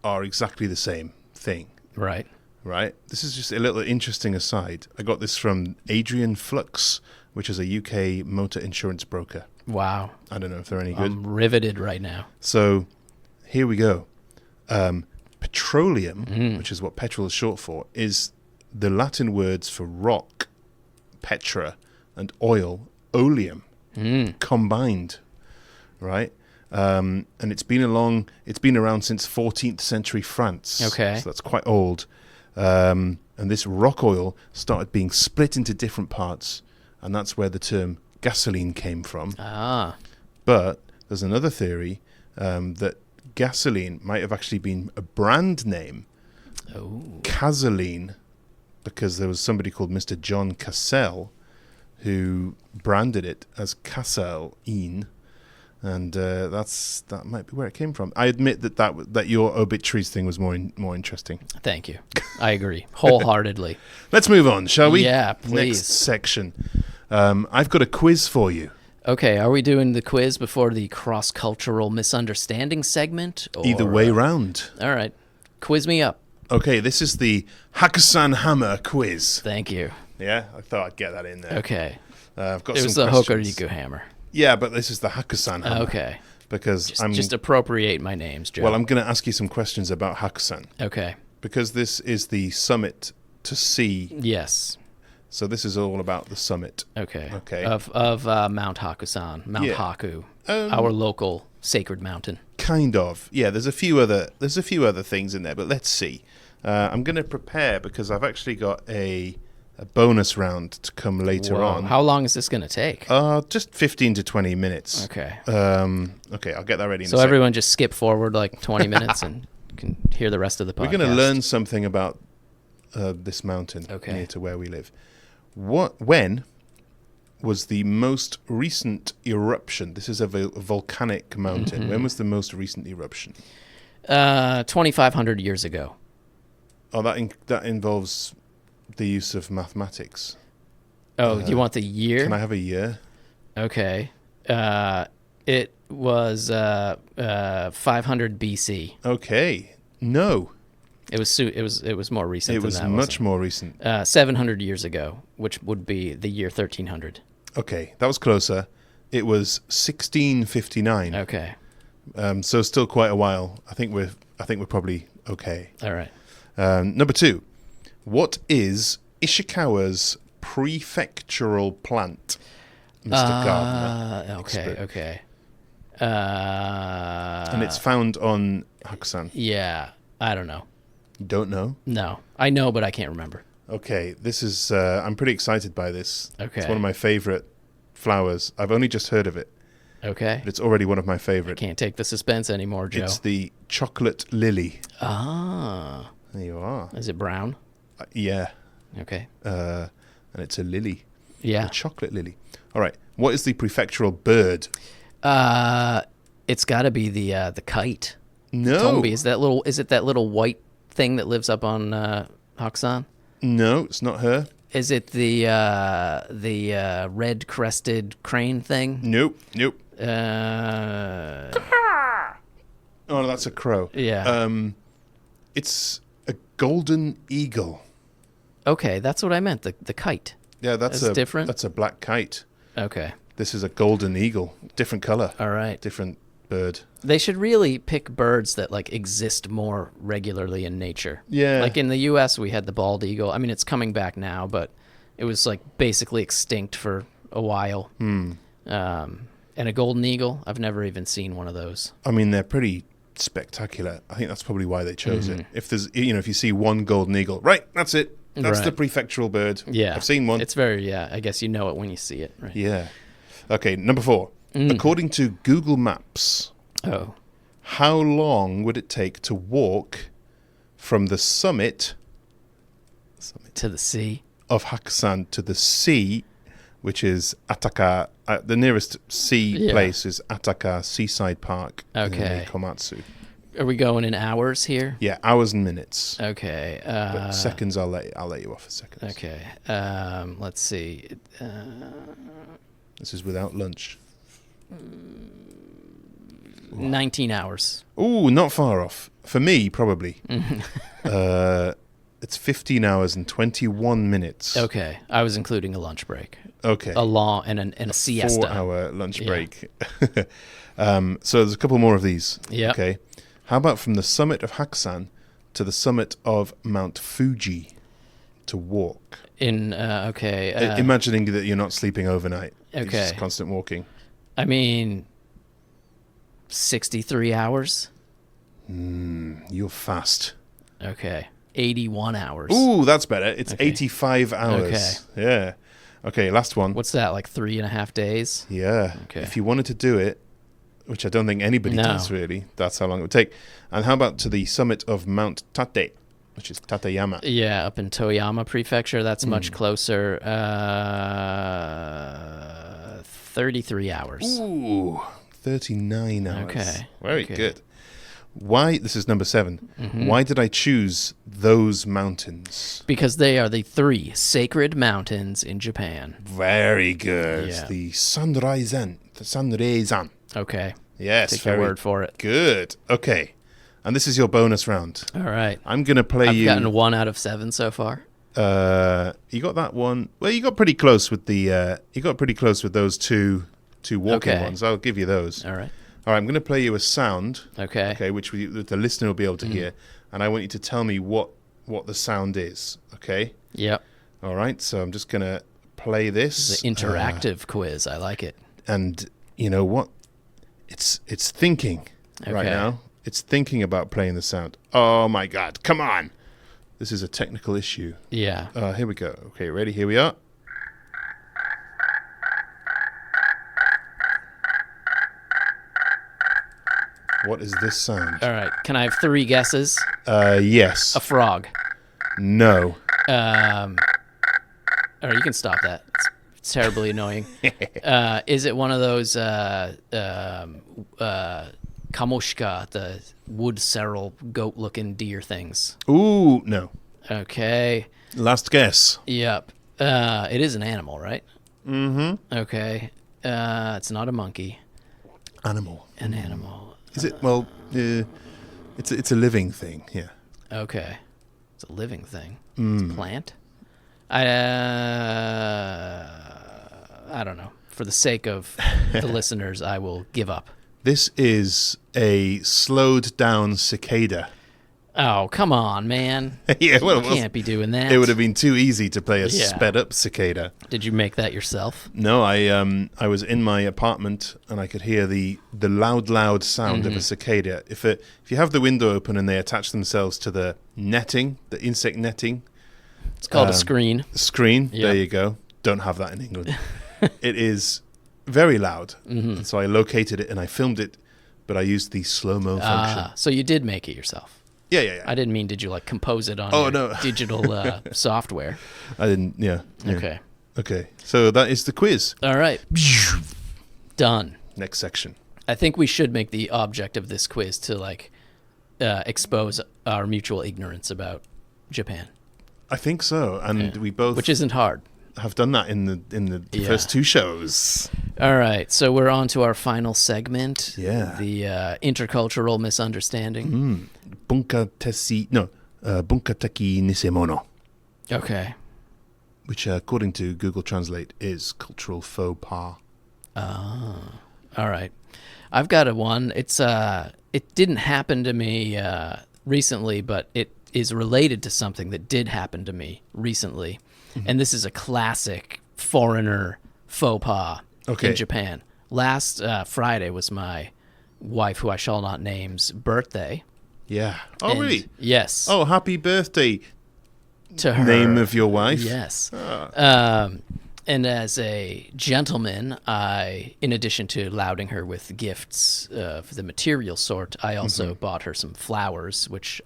are exactly the same thing, Right. right? This is just a little interesting aside. I got this from Adrian Flux, which is a UK motor insurance broker. Wow. I don't know if they're any good. I'm riveted right now. So here we go. Petroleum, which is what petrol is short for, is the Latin words for rock, petra, and oil, oleum, combined, right? And it's been around since 14th century France. Okay. So that's quite old. And this rock oil started being split into different parts, and that's where the term gasoline came from. Ah. But there's another theory that gasoline might have actually been a brand name, Oh. Casoline, because there was somebody called Mr. John Cassell who branded it as Cassel-ine, and that might be where it came from. I admit that your obituaries thing was more interesting. Thank you. I agree wholeheartedly. Let's move on, shall we? Yeah, please. Next section. I've got a quiz for you. Okay, are we doing the quiz before the cross-cultural misunderstanding segment? Or, Either way round. All right. Quiz me up. Okay, this is the Hakkasan Hammer quiz. Thank you. Yeah, I thought I'd get that in there. Okay. I've got It some was the questions. Hokuriku hammer. Yeah, but this is the Hakkasan Hammer. Okay. Because Just appropriate my names, Joe. well, I'm going to ask you some questions about Hakkasan. Okay. Because this is the summit to see. Yes. So this is all about the summit. Okay. Okay. Of Mount Hakusan, Mount Yeah. Haku, our local sacred mountain. Kind of. Yeah, there's a few other things in there, but let's see. I'm going to prepare because I've actually got a bonus round to come later Whoa. on. How long is this going to take? Just 15 to 20 minutes. Okay. Okay, I'll get that ready in So a second. everyone just skip forward like 20 minutes and can hear the rest of the podcast. We're going to learn something about this mountain Okay. near to where we live. When was the most recent eruption? This is a volcanic mountain. When was the most recent eruption? 2,500 years ago. Oh, that involves the use of mathematics. Oh, you want the year? Can I have a year? Okay. It was 500 BC. Okay. No, It was more recent. it than was that, much more recent. 700 years ago, which would be the year 1300. Okay, that was closer. It was 1659. Okay. So still quite a while. I think we're probably okay. All right. Number 2. What is Ishikawa's prefectural plant? Mr. Gardener. Okay, expert. okay. And it's found on Hakusan. Yeah, I don't know. You don't know? No, I know, but I can't remember. Okay, this is. I'm pretty excited by this. Okay. It's one of my favorite flowers. I've only just heard of it, Okay. but it's already one of my favorite. Can't take the suspense anymore, Joe. It's the chocolate lily. Ah. There you are. Is it brown? Yeah, Okay. and it's a lily, Yeah. a chocolate lily. All right. What is the prefectural bird? It's got to be the kite. No, Tombi. Is it that little white thing that lives up on Hakusan? no, it's not her. Is it the red crested crane thing? Nope, nope. Uh, Oh, no, that's a crow. yeah. It's a golden eagle. Okay, that's what I meant. The kite. Yeah, that's That's different? That's a black kite. Okay. This is a golden eagle. Different color. All right. Different bird. They should really pick birds that like exist more regularly in nature. Yeah. Like in the U.S., we had the bald eagle. I mean, it's coming back now, but it was like basically extinct for a while. And a golden eagle, I've never even seen one of those. I mean, they're pretty spectacular. I think that's probably why they chose Mm-hmm. it. If there's, if you see one golden eagle, right, that's it. That's the Right. prefectural bird. Yeah, I've seen one. It's very I guess you know it when you see it, right? Yeah. Okay, number 4. According to Google Maps, Oh, how long would it take to walk from the summit to the sea. of Hakusan to the sea, which is Ataka? The nearest sea Yeah. place is Ataka Seaside Park Okay. in Komatsu. Are we going in hours here? Yeah, hours and minutes. Okay. But seconds, I'll let you off for seconds. Okay. Let's see. This is without lunch. 19 hours. Ooh, not far off. For me, probably. It's 15 hours and 21 minutes. Okay. I was including a lunch break. Okay. A long and a siesta. 4-hour lunch Yeah. break. So there's a couple more of these. Yep. Okay. How about from the summit of Hakusan to the summit of Mount Fuji to walk? Okay. Imagining that you're not sleeping overnight. It's Okay. just constant walking. I mean, 63 hours. You're fast. Okay. 81 hours. Ooh, that's better. It's Okay. 85 hours. Yeah. Okay, last one. What's that, like 3.5 days? Yeah. Okay. If you wanted to do it, which I don't think anybody No. does really, that's how long it would take. And how about to the summit of Mount Tate, which is Tateyama? Yeah, up in Toyama Prefecture. That's much closer. 33 hours. Ooh, 39 hours. Okay. Very Okay. good. Why, this is number 7. Why did I choose those mountains? Because they are the 3 sacred mountains in Japan. Very good. Yeah. The Sanreizan. Okay. Yes, Take your very word for it. good. Okay. And this is your bonus round. All right. I'm going to play I've you. gotten 1 out of 7 so far. You got that one. Well, you got pretty close with the. You got pretty close with those two walking Okay. ones. I'll give you those. All right. All right. I'm going to play you a sound. Okay. Okay, which the listener will be able to hear, and I want you to tell me what the sound is. Okay. Yep. All right. So I'm just going to play this. The interactive quiz. I like it. And you know what? It's thinking right Okay. now. It's thinking about playing the sound. Oh my God! Come on. This is a technical issue. Yeah. Here we go. Okay, ready? Here we are. What is this sound? All right. Can I have 3 guesses? Yes. A frog. No. All right, you can stop that. It's terribly annoying. Is it one of those kamoshka, the wood sorrel goat-looking deer things? Ooh, no. Okay. Last guess. Yep. It is an animal, right? Mm-hmm. Okay. It's not a monkey. Animal. An animal. Is it? Well, it's a living thing. Yeah. Okay. It's a living thing. Mm. It's a plant. I don't know. For the sake of the listeners, I will give up. This is a slowed down cicada. Oh, come on, man. Yeah, well, You can't be doing that. it would have been too easy to play a Yeah. sped up cicada. Did you make that yourself? No, I was in my apartment and I could hear the loud sound of a cicada. If you have the window open and they attach themselves to the netting, the insect netting It's called a screen. screen, Yep. there you go. Don't have that in England. It is very loud. And so I located it and I filmed it, but I used the slow-mo function. So you did make it yourself. Yeah. I didn't mean, did you like compose it on Oh, your no. digital software? I didn't, yeah. Okay. So that is the quiz. All right. Done. Next section. I think we should make the object of this quiz to like expose our mutual ignorance about Japan, I think so. And we both which isn't hard. have done that in the Yeah. first two shows. All right, so we're on to our final segment. Yeah. The intercultural misunderstanding. Bunkateki nisemono, Okay. which according to Google Translate is cultural faux pas. All right. I've got a one. It's it didn't happen to me recently, but it is related to something that did happen to me recently. And this is a classic foreigner faux pas Okay. in Japan. Last Friday was my wife, who I shall not name's birthday. Yeah. Oh, And- really? Yes. Oh, happy birthday. To her. Name of your wife? Yes. Ah. And as a gentleman, I, in addition to lauding her with gifts of the material sort, I also bought her some flowers, which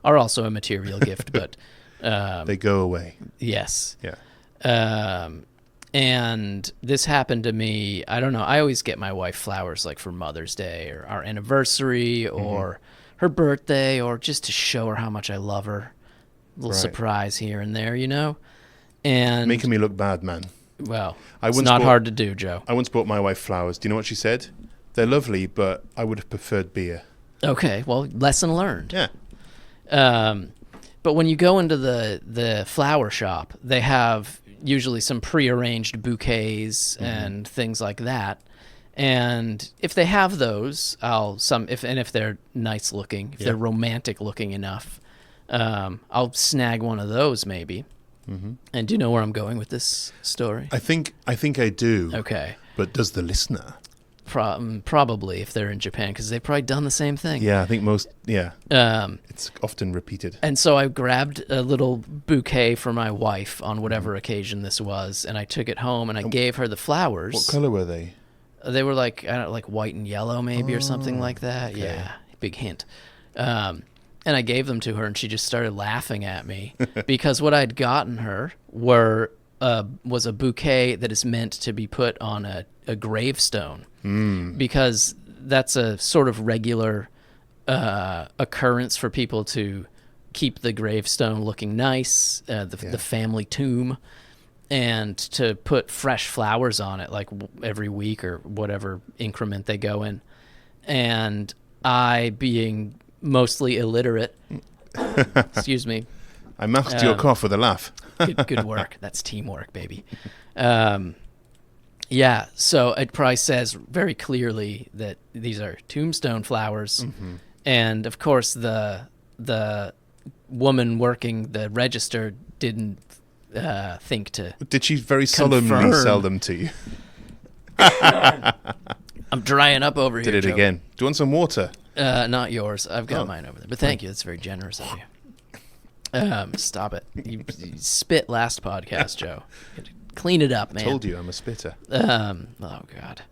are also a material gift, but They go away. yes. Yeah. And this happened to me. I don't know. I always get my wife flowers like for Mother's Day or our anniversary or her birthday, or just to show her how much I love her. A little Right. surprise here and there, you know? And Making me look bad, man. well, I it's once not bought- hard to do, Joe. I once bought my wife flowers. Do you know what she said? They're lovely, but I would have preferred beer. Okay, well, lesson learned. Yeah. But when you go into the flower shop, they have usually some prearranged bouquets and things like that. And if they have those, if they're nice looking, if they're romantic looking enough, I'll snag one of those maybe. And do you know where I'm going with this story? I think I do. Okay, But does the listener? probably if they're in Japan, because they've probably done the same thing. Yeah, I think most. Yeah, it's often repeated. And so I grabbed a little bouquet for my wife on whatever occasion this was, and I took it home and I gave her the flowers. What color were they? They were like, I don't know, like white and yellow maybe or something like that. okay. Yeah, big hint. And I gave them to her, and she just started laughing at me because what I'd gotten her was a bouquet that is meant to be put on a gravestone, because that's a sort of regular occurrence for people to keep the gravestone looking nice, the family tomb, and to put fresh flowers on it like every week or whatever increment they go in. And I, being mostly illiterate, excuse me, I masked your cough with a laugh. good work. That's teamwork, baby. Yeah, so it probably says very clearly that these are tombstone flowers. And of course the woman working the register didn't think to. Did she very solemnly Confirm. sell them to you? I'm drying up over here. Did it Joe. again? Do you want some water? Not yours. I've got Oh. mine over there. But thank you. That's very generous of you. Stop it. You spit last podcast, Joe. You had to clean it up, man. Told you I'm a spitter. Oh God.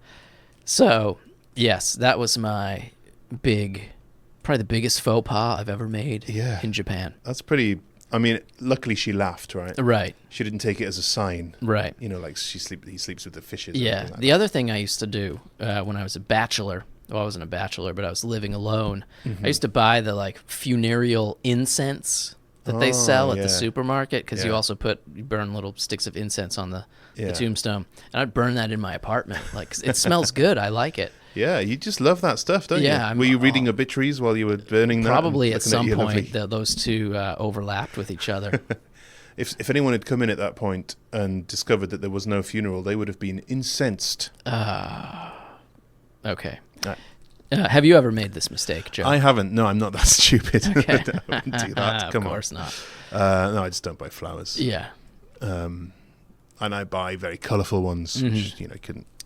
So yes, that was my probably the biggest faux pas I've ever made Yeah. in Japan. That's pretty. I mean, luckily she laughed, right? Right. She didn't take it as a sign. Right. You know, like he sleeps with the fishes. or Yeah. anything like The other thing I used to do when I was a bachelor, well, I wasn't a bachelor, but I was living alone. I used to buy the like funereal incense that they sell at yeah. the supermarket, because you Yeah. also you burn little sticks of incense on the Yeah. tombstone, and I'd burn that in my apartment. Like 'cause it smells good. I like it. Yeah, you just love that stuff, don't Yeah, you? Were you reading obituaries while you were burning that? and Probably at looking some your point lovely- those two overlapped with each other. If anyone had come in at that point and discovered that there was no funeral, they would have been incensed. Okay. Right. Have you ever made this mistake, Joe? I haven't. No, I'm not that stupid. Okay. I wouldn't do that. Come of on. course not. No, I just don't buy flowers. Yeah. And I buy very colourful ones, which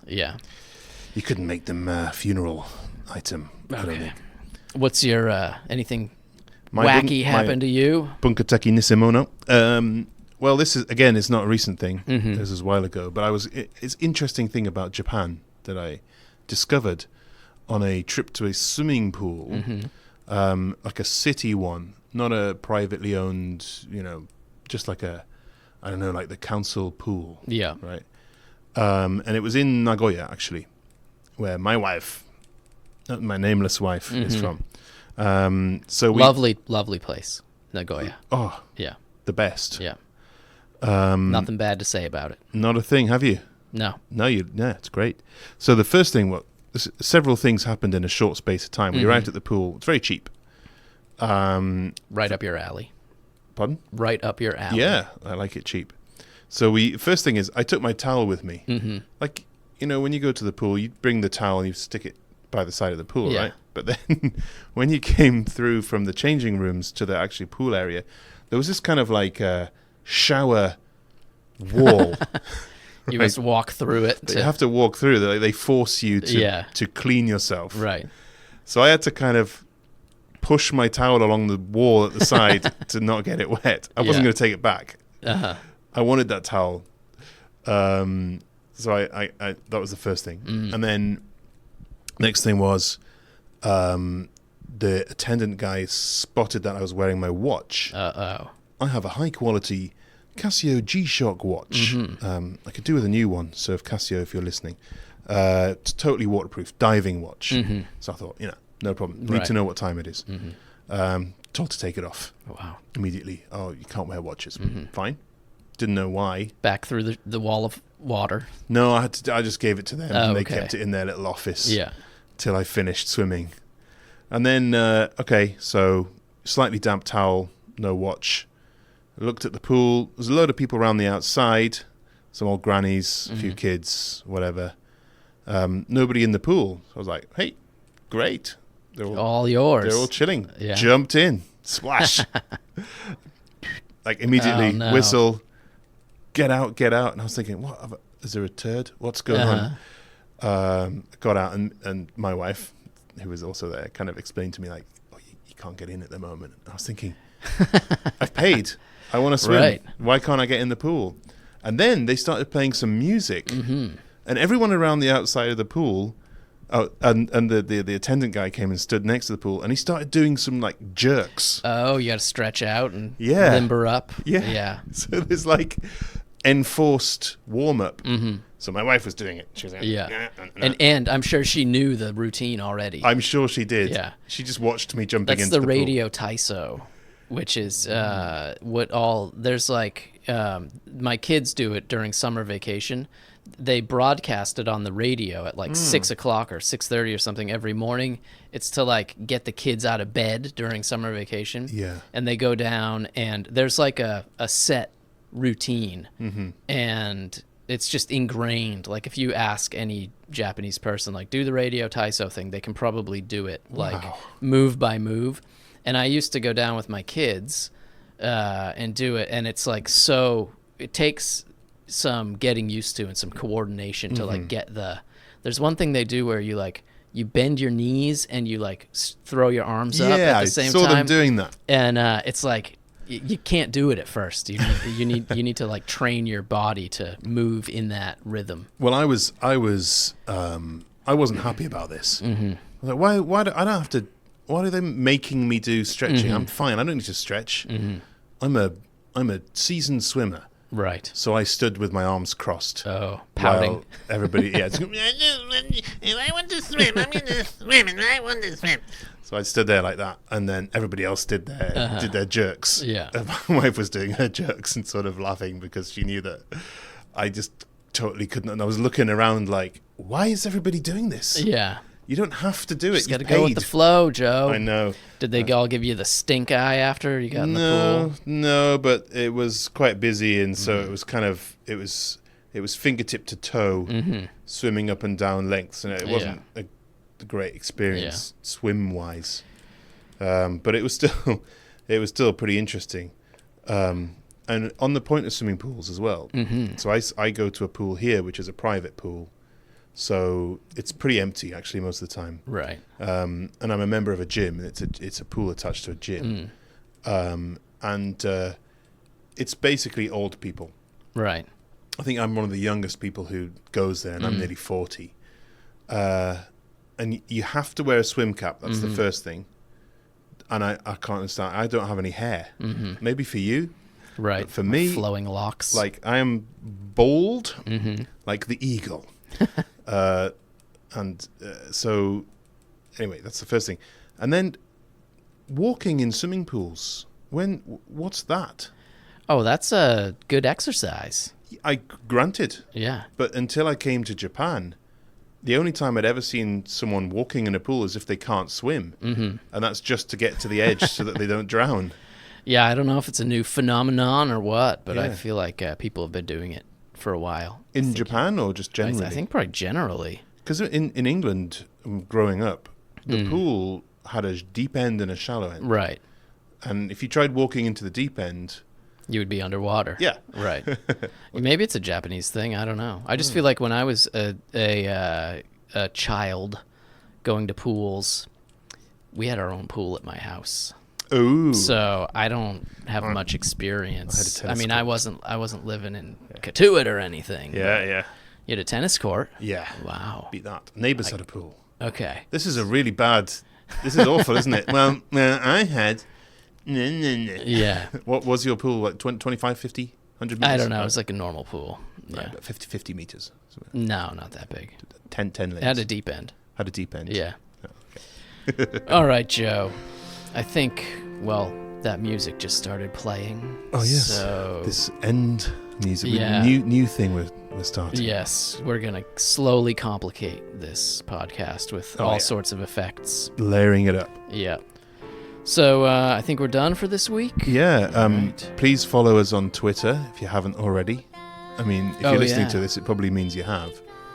Yeah. you couldn't make them funeral item. I don't Okay. think. What's your anything My wacky happened to you? Bunkateki Nisimono. Well, this is again, it's not a recent thing. Mm-hmm. This was a while ago, but it's interesting thing about Japan that I discovered on a trip to a swimming pool, Mm-hmm. like a city one, not a privately owned, just like like the council pool, Yeah. right? And it was in Nagoya actually, where my wife, my nameless wife, is from. So we, Lovely place, Nagoya. oh, Yeah. the best. Yeah. Nothing Nothing bad to say about it. Not a thing, have you? No. No, it's great. So the first thing, several things happened in a short space of time. We arrived at the pool. It's very cheap. Right up your alley. Pardon? Right up your alley. Yeah, I like it cheap. So first thing is, I took my towel with me. Mm-hmm. Like, when you go to the pool, you bring the towel and you stick it by the side of the pool, Yeah. right? But then when you came through from the changing rooms to the actual pool area, there was this kind of like shower wall. You Right. must walk through it. You have to walk through. They force you Yeah. to clean yourself. Right. So I had to kind of push my towel along the wall at the side to not get it wet. I wasn't Yeah. going to take it back. Uh-huh. I wanted that towel. So I that was the first thing. And then next thing was the attendant guy spotted that I was wearing my watch. Uh-oh. I have a high quality Casio G-Shock watch. I could do with a new one. So if Casio, if you're listening, it's totally waterproof, diving watch. So I thought, no problem. Need Right. to know what time it is. Told to take it off Wow. immediately. Oh, you can't wear watches. Fine. Didn't know why. Back through the wall of water. No, I just gave it to them, and they okay. kept it in their little office. Yeah. Till I finished swimming. And then, so slightly damp towel, no watch. I looked at the pool. There's a load of people around the outside, some old grannies, a few kids, whatever. Nobody in the pool. So I was like, hey, great. They're All yours. they're all chilling. Yeah. Jumped in. Splash. Like immediately, Oh, no. whistle, get out. And I was thinking, what? Is there a turd? What's going on? Got out, and my wife, who was also there, kind of explained to me, like, oh, you can't get in at the moment. And I was thinking, I've paid. I want to swim. Right. Why can't I get in the pool? And then they started playing some music. And everyone around the outside of the pool, and the attendant guy came and stood next to the pool, and he started doing some, like, jerks. Oh, you got to stretch out and Yeah. limber up. Yeah. Yeah. So there's, like, enforced warm-up. So my wife was doing it. She was like, Yeah. And I'm sure she knew the routine already. I'm sure she did. Yeah. She just watched me jumping That's into the the radio Taiso, which is there's like my kids do it during summer vacation. They broadcast it on the radio at like 6 o'clock or 6:30 or something every morning. It's to like get the kids out of bed during summer vacation. Yeah. And they go down and there's like a set routine, and it's just ingrained. Like if you ask any Japanese person, like, do the radio Taiso thing, they can probably do it like Wow. move by move. And I used to go down with my kids and do it, and it's like, so it takes some getting used to and some coordination to like get there's one thing they do where you bend your knees and you like throw your arms up at the same I saw time, them doing that. and it's like you can't do it at first. You need to like train your body to move in that rhythm. Well, I wasn't happy about this. I was like, why do I don't have to? Why are they making me do stretching? I'm fine. I don't need to stretch. I'm a seasoned swimmer. Right. So I stood with my arms crossed. Oh, pouting. While everybody, yeah. If I want to swim, I'm going to swim, and I want to swim. So I stood there like that, and then everybody else did their jerks. Yeah. And my wife was doing her jerks and sort of laughing because she knew that I just totally couldn't. And I was looking around like, why is everybody doing this? Yeah. You don't have to do it. Just got to You go with the paid. flow, Joe. I know. Did they all give you the stink eye after you got in the No, pool? no, but it was quite busy, and so it was kind of it was fingertip to toe, swimming up and down lengths, and it wasn't a great experience swim wise, but it was still pretty interesting. And on the point of swimming pools as well. Mm-hmm. So I go to a pool here, which is a private pool. So it's pretty empty actually most of the time. Right. And I'm a member of a gym. It's a pool attached to a gym. And it's basically old people. Right. I think I'm one of the youngest people who goes there, and I'm nearly 40. And you have to wear a swim cap. That's the first thing. And I can't understand. I don't have any hair. Maybe for you. Right. But for me, flowing locks. like I am bald, like the eagle. So anyway, that's the first thing. And then walking in swimming pools. What's that? Oh, that's a good exercise. Granted, Yeah. but until I came to Japan, the only time I'd ever seen someone walking in a pool is if they can't swim, and that's just to get to the edge so that they don't drown. Yeah, I don't know if it's a new phenomenon or what, but I Yeah. feel like people have been doing it for a while. In Japan or just generally? I think probably generally. Because in England, growing up, the pool had a deep end and a shallow end. Right. And if you tried walking into the deep end, You would be underwater. yeah. Right. Maybe it's a Japanese thing. I don't know. I just feel like when I was a child going to pools, we had our own pool at my house. Oh. So I don't have much experience. I had a tennis I wasn't living in Katuitt or anything. yeah. You had a tennis court? Yeah. Wow. Beat that. Neighbours had a pool. Okay. This is this is awful, isn't it? Well, I had... Yeah. What was your pool? Like 20, 25, 50, 100 meters? I don't know. It was like a normal pool. Yeah. Right, 50 meters. No, not that big. 10 lanes. It had a deep end. Had a deep end. Yeah. All right, Joe. I think, well, that music just started playing. Oh, yes. So, This end music. Yeah. New thing we're starting. yes, we're going to slowly complicate this podcast with all sorts of effects. Layering it up. Yeah. So I think we're done for this week. Yeah. Right. Please follow us on Twitter if you haven't already. I mean, if you're listening yeah. to this, it probably means you have.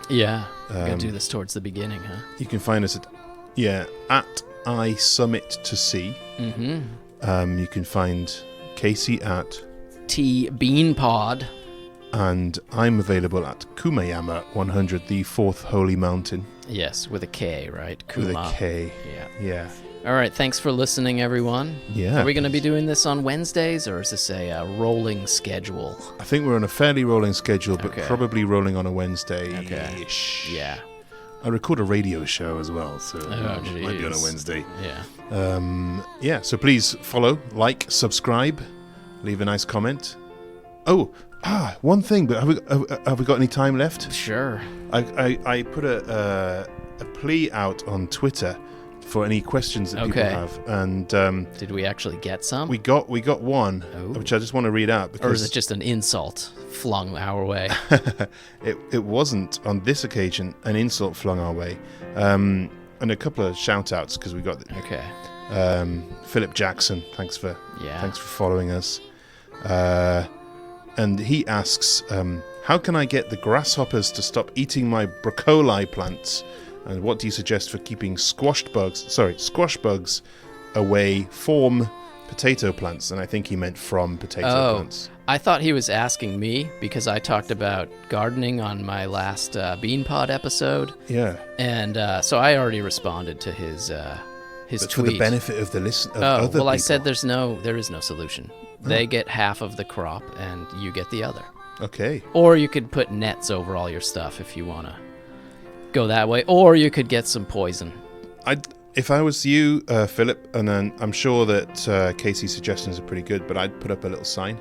Yeah. We're going to do this towards the beginning, huh? You can find us at iSummitToSea. You can find Casey at T-Bean-Pod. and I'm available at Kumayama 100, the fourth holy mountain. Yes, with a K, right? With Kuma. a K. Yeah. Yeah. All right, thanks for listening, everyone. Yeah. Are we going to be doing this on Wednesdays, or is this a rolling schedule? I think we're on a fairly rolling schedule, but Okay. probably rolling on a Wednesday-ish. Okay. Yeah. I record a radio show as well, so Oh, it might be on a jeez. Wednesday. Yeah. So please follow, like, subscribe, leave a nice comment. Oh, one thing, but have we got any time left? Sure. I put a plea out on Twitter for any questions that people Okay. have, and Did we actually get some? we got one, Oh. which I just want to read out because Or is it just an insult flung our way? it wasn't on this occasion an insult flung our way, and a couple of shout outs because we got Okay. Philip Jackson. Thanks for Yeah. following us. And he asks, how can I get the grasshoppers to stop eating my broccoli plants? And what do you suggest for keeping squash bugs away from potato plants? And I think he meant from potato plants. I thought he was asking me because I talked about gardening on my last Bean Pod episode, Yeah. and so I already responded to his But tweet. for the benefit of the listen of Oh, other well, people. I said there is no solution. They get half of the crop, and you get the other. Okay. Or you could put nets over all your stuff if you want to go that way. Or you could get some poison. If I was you, Philip, and then I'm sure that Casey's suggestions are pretty good, but I'd put up a little sign.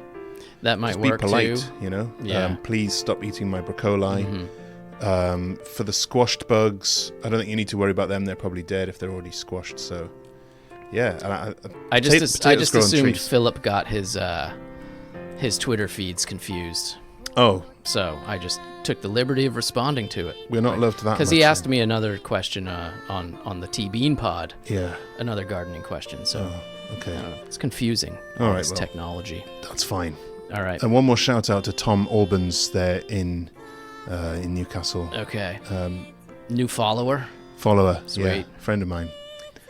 That might Just work be polite, too. you know. Yeah. Please stop eating my broccoli. Mm-hmm. For the squashed bugs, I don't think you need to worry about them. They're probably dead if they're already squashed. So, yeah. And I just potatoes grow on assumed trees. Philip got his Twitter feeds confused. Oh, So I just took the liberty of responding to it. we're not loved that much. Because he asked me another question on the T-Bean Pod, Yeah. another gardening question. So Oh, okay. I don't know, it's confusing. All right, This well. technology. That's fine. All right. And one more shout out to Tom Albans there in Newcastle. Okay. New follower. follower. Sweet. Yeah, friend of mine.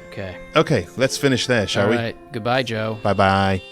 Okay. Okay, let's finish there, shall All we? right. Goodbye, Joe. Bye bye.